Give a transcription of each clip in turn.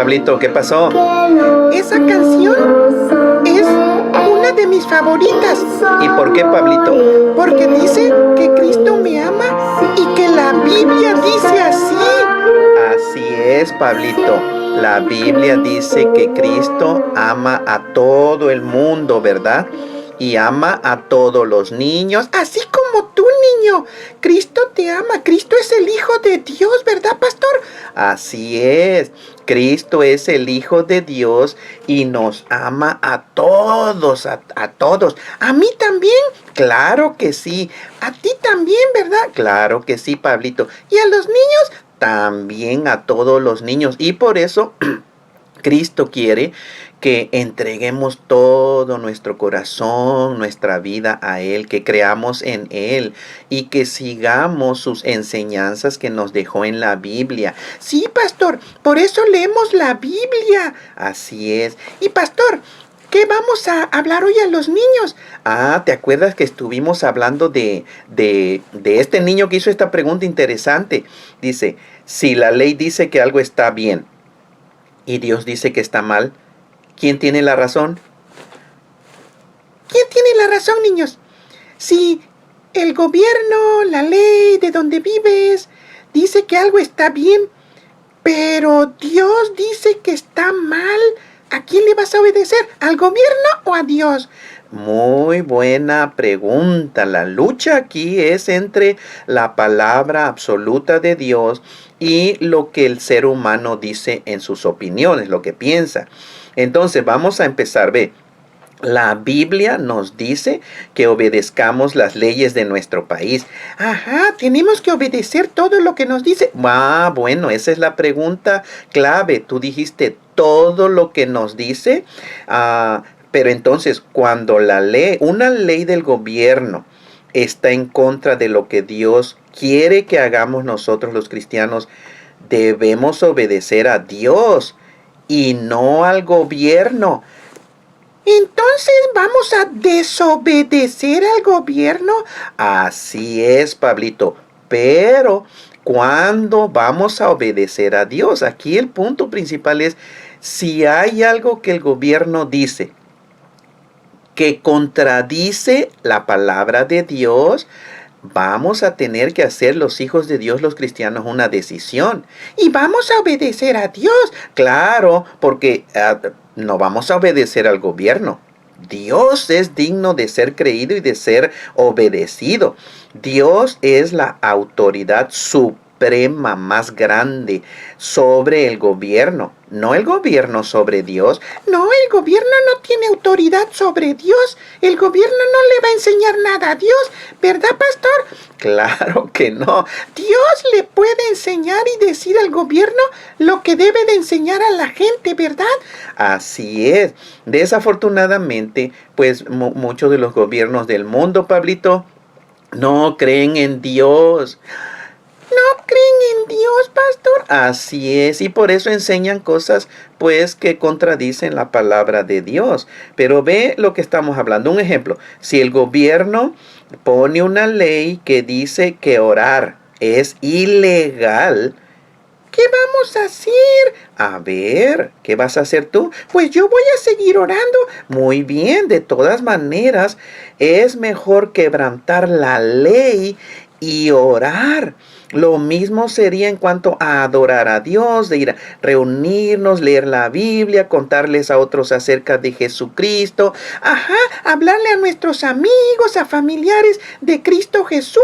Pablito? ¿Qué pasó? Esa canción es una de mis favoritas. ¿Y por qué, Pablito? Porque dice que Cristo me ama y que la Biblia dice así. Así es, Pablito. La Biblia dice que Cristo ama a todo el mundo, ¿verdad? Y ama a todos los niños. Así como tú, niño. Cristo te ama. Cristo es el Hijo de Dios, ¿verdad, pastor? Así es. Cristo es el Hijo de Dios y nos ama a todos, a todos. ¿A mí también? Claro que sí. ¿A ti también, verdad? Claro que sí, Pablito. ¿Y a los niños? También a todos los niños. Y por eso Cristo quiere que entreguemos todo nuestro corazón, nuestra vida a Él, que creamos en Él y que sigamos sus enseñanzas que nos dejó en la Biblia. Sí, pastor, por eso leemos la Biblia. Así es. Y pastor, ¿qué vamos a hablar hoy a los niños? ¿Te acuerdas que estuvimos hablando de este niño que hizo esta pregunta interesante? Dice, si la ley dice que algo está bien y Dios dice que está mal, ¿quién tiene la razón? ¿Quién tiene la razón, niños? Si el gobierno, la ley de donde vives, dice que algo está bien, pero Dios dice que está mal, ¿a quién le vas a obedecer? ¿Al gobierno o a Dios? Muy buena pregunta. La lucha aquí es entre la palabra absoluta de Dios y lo que el ser humano dice en sus opiniones, lo que piensa. Entonces vamos a empezar. Ve, la Biblia nos dice que obedezcamos las leyes de nuestro país. Ajá, tenemos que obedecer todo lo que nos dice. Bueno, esa es la pregunta clave. Tú dijiste todo lo que nos dice. Pero entonces, cuando una ley del gobierno está en contra de lo que Dios quiere que hagamos nosotros los cristianos, debemos obedecer a Dios y no al gobierno. Entonces, ¿vamos a desobedecer al gobierno? Así es, Pablito. Pero, ¿cuándo vamos a obedecer a Dios? Aquí el punto principal es, si hay algo que el gobierno dice que contradice la palabra de Dios, vamos a tener que hacer los hijos de Dios, los cristianos, una decisión. Y vamos a obedecer a Dios. Claro, porque no vamos a obedecer al gobierno. Dios es digno de ser creído y de ser obedecido. Dios es la autoridad suprema más grande sobre el gobierno, no el gobierno sobre Dios. No, el gobierno no tiene autoridad sobre Dios. El gobierno no le va a enseñar nada a Dios, ¿verdad, pastor? Claro que no. Dios le puede enseñar y decir al gobierno lo que debe de enseñar a la gente, ¿verdad? Así es. Desafortunadamente, pues muchos de los gobiernos del mundo, Pablito, no creen en Dios. ¿No creen en Dios, pastor? Así es, y por eso enseñan cosas pues que contradicen la palabra de Dios. Pero ve lo que estamos hablando. Un ejemplo, si el gobierno pone una ley que dice que orar es ilegal, ¿qué vamos a hacer? A ver, ¿qué vas a hacer tú? Pues yo voy a seguir orando. Muy bien, de todas maneras, es mejor quebrantar la ley y orar. Lo mismo sería en cuanto a adorar a Dios, de ir a reunirnos, leer la Biblia, contarles a otros acerca de Jesucristo. Ajá, hablarle a nuestros amigos, a familiares de Cristo Jesús.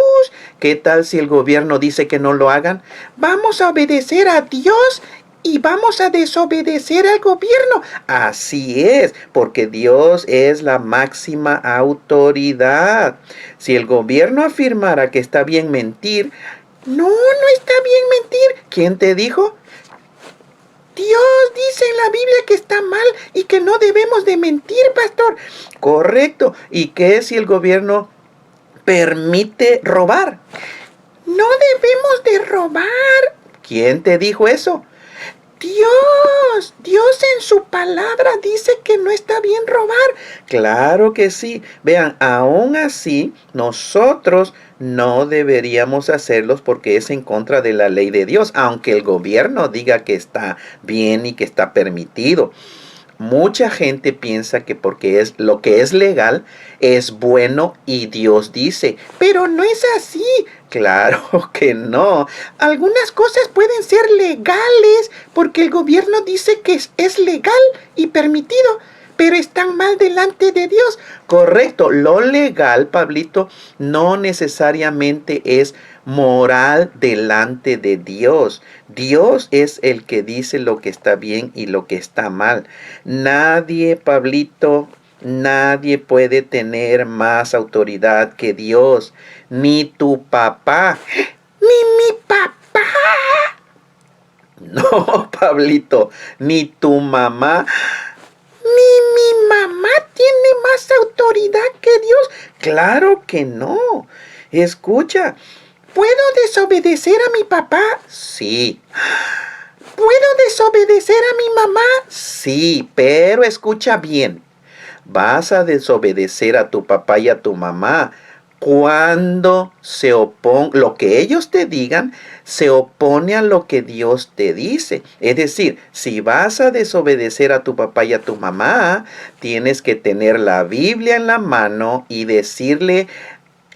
¿Qué tal si el gobierno dice que no lo hagan? Vamos a obedecer a Dios y vamos a desobedecer al gobierno. Así es, porque Dios es la máxima autoridad. Si el gobierno afirmara que está bien mentir, no está bien mentir. ¿quién te dijo? Dios dice en la Biblia que está mal y que no debemos de mentir, pastor. Correcto. ¿Y qué si el gobierno permite robar? No debemos de robar. ¿Quién te dijo eso? Dios en su palabra dice que no está bien robar. Claro que sí. Vean, aún así, nosotros no deberíamos hacerlos porque es en contra de la ley de Dios, aunque el gobierno diga que está bien y que está permitido. Mucha gente piensa que porque es lo que es legal es bueno y Dios dice, Pero no es así. claro que no. Algunas cosas pueden ser legales porque el gobierno dice que es legal y permitido, pero están mal delante de Dios. Correcto, lo legal, Pablito, no necesariamente es moral delante de Dios. Dios es el que dice lo que está bien y lo que está mal. Nadie, Pablito, nadie puede tener más autoridad que Dios, ni tu papá. Ni mi papá. No, Pablito, ni tu mamá. Ni mi mamá tiene más autoridad que Dios. Claro que no. Escucha, ¿Puedo desobedecer a mi papá? sí. ¿Puedo desobedecer a mi mamá? Sí, pero escucha bien. Vas a desobedecer a tu papá y a tu mamá cuando se opongan, lo que ellos te digan se opone a lo que Dios te dice. Es decir, si vas a desobedecer a tu papá y a tu mamá, tienes que tener la Biblia en la mano y decirle: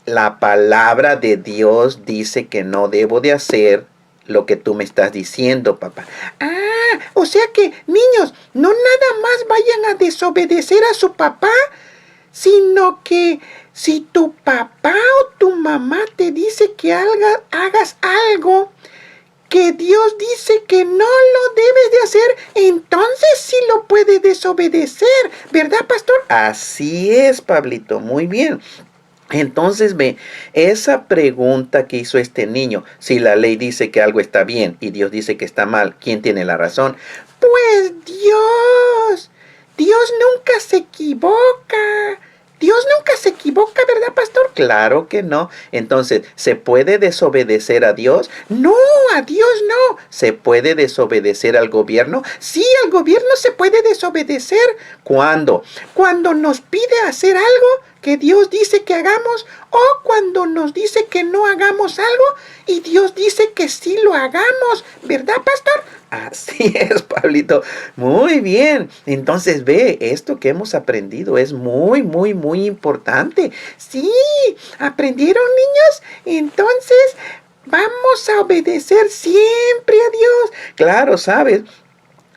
la palabra de Dios dice que no debo de hacer lo que tú me estás diciendo, papá. O sea que, niños, no nada más vayan a desobedecer a su papá, sino que si tu papá o tu mamá te dice que hagas algo que Dios dice que no lo debes de hacer, entonces sí lo puedes desobedecer, ¿verdad, pastor? Así es, Pablito, muy bien. Entonces ve, esa pregunta que hizo este niño, si la ley dice que algo está bien y Dios dice que está mal, ¿quién tiene la razón? Pues Dios. Dios nunca se equivoca. Dios nunca se equivoca, ¿verdad, pastor? Claro que no. Entonces, ¿se puede desobedecer a Dios? No, a Dios no. ¿Se puede desobedecer al gobierno? Sí, al gobierno se puede desobedecer ¿Cuándo? cuando nos pide hacer algo que Dios dice que hagamos o cuando nos dice que no hagamos algo y Dios dice que sí lo hagamos, ¿verdad, pastor? Así es, Pablito. Muy bien. Entonces ve, esto que hemos aprendido es muy, muy, muy importante. Sí, ¿aprendieron, niños? Entonces, vamos a obedecer siempre a Dios. Claro, ¿sabes?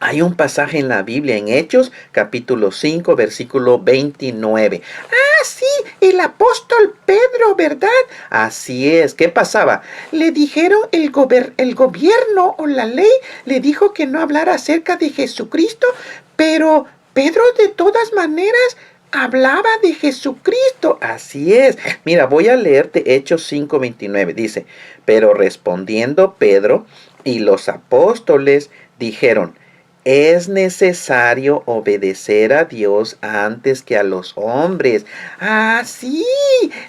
Hay un pasaje en la Biblia, en Hechos, capítulo 5, versículo 29. Ah, sí, el apóstol Pedro, ¿verdad? Así es. ¿Qué pasaba? Le dijeron, el gobierno o la ley le dijo que no hablara acerca de Jesucristo, pero Pedro de todas maneras hablaba de Jesucristo. Así es. Mira, voy a leerte Hechos 5:29. Dice, pero respondiendo Pedro y los apóstoles dijeron: es necesario obedecer a Dios antes que a los hombres. Ah, sí,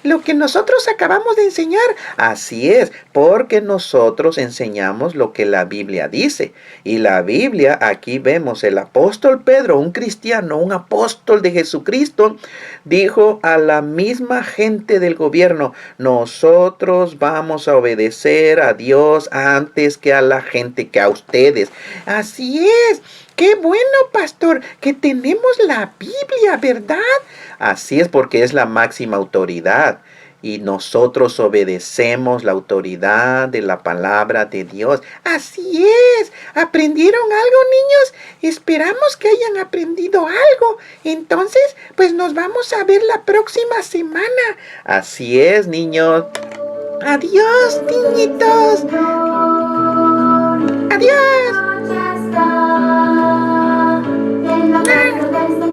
lo que nosotros acabamos de enseñar. Así es, porque nosotros enseñamos lo que la Biblia dice. Y la Biblia, aquí vemos el apóstol Pedro, un cristiano, un apóstol de Jesucristo, dijo a la misma gente del gobierno: nosotros vamos a obedecer a Dios antes que a la gente, que a ustedes. Así es. Qué bueno, pastor, que tenemos la Biblia, ¿verdad? Así es, porque es la máxima autoridad. Y nosotros obedecemos la autoridad de la palabra de Dios. Así es. ¿Aprendieron algo, niños? Esperamos que hayan aprendido algo. Entonces, pues nos vamos a ver la próxima semana. Así es, niños. Adiós, niñitos. Adiós.